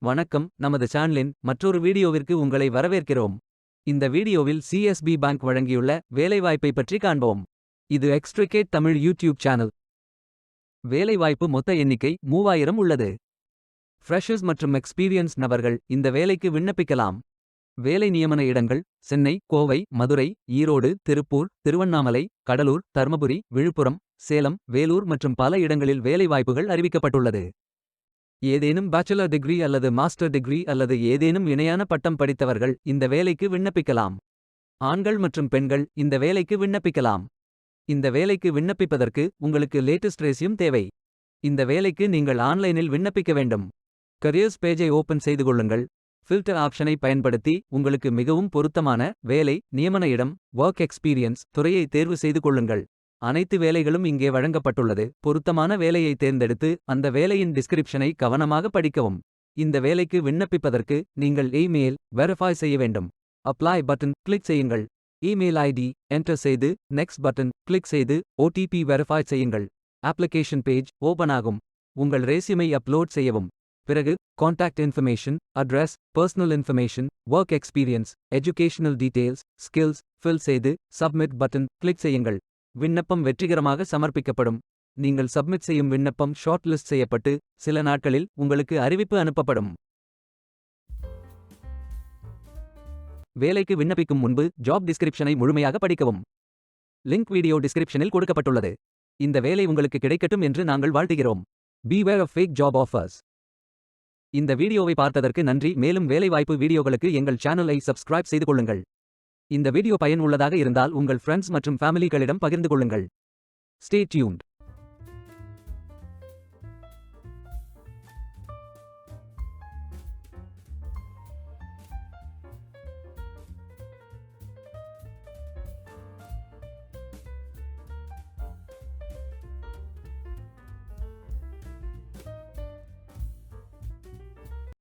வணக்கம், நமது சேனலின் மற்றொரு வீடியோவிற்கு உங்களை வரவேற்கிறோம். இந்த வீடியோவில் சிஎஸ்பி பேங்க் வழங்கியுள்ள வேலைவாய்ப்பை பற்றி காண்போம். இது எக்ஸ்ட்ரிகேட் தமிழ் யூடியூப் சேனல். வேலைவாய்ப்பு மொத்த எண்ணிக்கை 3000 உள்ளது. ஃப்ரெஷர்ஸ் மற்றும் எக்ஸ்பீரியன்ஸ் நபர்கள் இந்த வேலைக்கு விண்ணப்பிக்கலாம். வேலை நியமன இடங்கள் சென்னை, கோவை, மதுரை, ஈரோடு, திருப்பூர், திருவண்ணாமலை, கடலூர், தர்மபுரி, விழுப்புரம், சேலம், வேலூர் மற்றும் பல இடங்களில் வேலைவாய்ப்புகள் அறிவிக்கப்பட்டுள்ளது. ஏதேனும் பேச்சுலர் டிகிரி அல்லது மாஸ்டர் டிகிரி அல்லது ஏதேனும் இணையான பட்டம் படித்தவர்கள் இந்த வேலைக்கு விண்ணப்பிக்கலாம். ஆண்கள் மற்றும் பெண்கள் இந்த வேலைக்கு விண்ணப்பிக்கலாம். இந்த வேலைக்கு விண்ணப்பிப்பதற்கு உங்களுக்கு லேட்டஸ்ட் ரெஸ்யூம் தேவை. இந்த வேலைக்கு நீங்கள் ஆன்லைனில் விண்ணப்பிக்க வேண்டும். கரியர்ஸ் பேஜை ஓபன் செய்து கொள்ளுங்கள். ஃபில்டர் ஆப்ஷனை பயன்படுத்தி உங்களுக்கு மிகவும் பொருத்தமான வேலை, நியமன இடம், ஒர்க் எக்ஸ்பீரியன்ஸ் துறையை தேர்வு செய்து கொள்ளுங்கள். அனைத்து வேலைகளும் இங்கே வழங்கப்பட்டுள்ளது. பொருத்தமான வேலையை தேர்ந்தெடுத்து அந்த வேலையின் டிஸ்கிரிப்ஷனை கவனமாக படிக்கவும். இந்த வேலைக்கு விண்ணப்பிப்பதற்கு நீங்கள் இமெயில் வெரிஃபை செய்ய வேண்டும். அப்ளை பட்டன் கிளிக் செய்யுங்கள். இமெயில் ஐடி என்டர் செய்து நெக்ஸ்ட் பட்டன் கிளிக் செய்து ஓடிபி வெரிஃபை செய்யுங்கள். அப்ளிகேஷன் பேஜ் ஓபன் ஆகும். உங்கள் ரெஸ்யூமை அப்லோட் செய்யவும். பிறகு contact information, address, personal information, work experience, educational details, skills fill செய்து சப்மிட் பட்டன் கிளிக் செய்யுங்கள். விண்ணப்பம் வெற்றிகரமாக சமர்ப்பிக்கப்படும். நீங்கள் சப்மிட் செய்யும் விண்ணப்பம் ஷார்ட் லிஸ்ட் செய்யப்பட்டு சில நாட்களில் உங்களுக்கு அறிவிப்பு அனுப்பப்படும். வேலைக்கு விண்ணப்பிக்கும் முன்பு ஜாப் டிஸ்கிரிப்ஷனை முழுமையாக படிக்கவும். லிங்க் வீடியோ டிஸ்கிரிப்ஷனில் கொடுக்கப்பட்டுள்ளது. இந்த வேலை உங்களுக்கு கிடைக்கட்டும் என்று நாங்கள் வாழ்த்துகிறோம். Beware of fake job offers. இந்த வீடியோவை பார்த்ததற்கு நன்றி. மேலும் வேலைவாய்ப்பு வீடியோகளுக்கு எங்கள் சேனலை சப்ஸ்கிரைப் செய்து கொள்ளுங்கள். இந்த வீடியோ பயன் உள்ளதாக இருந்தால் உங்கள் ஃப்ரெண்ட்ஸ் மற்றும் ஃபேமிலிகளிடம் பகிர்ந்து கொள்ளுங்கள். Stay tuned.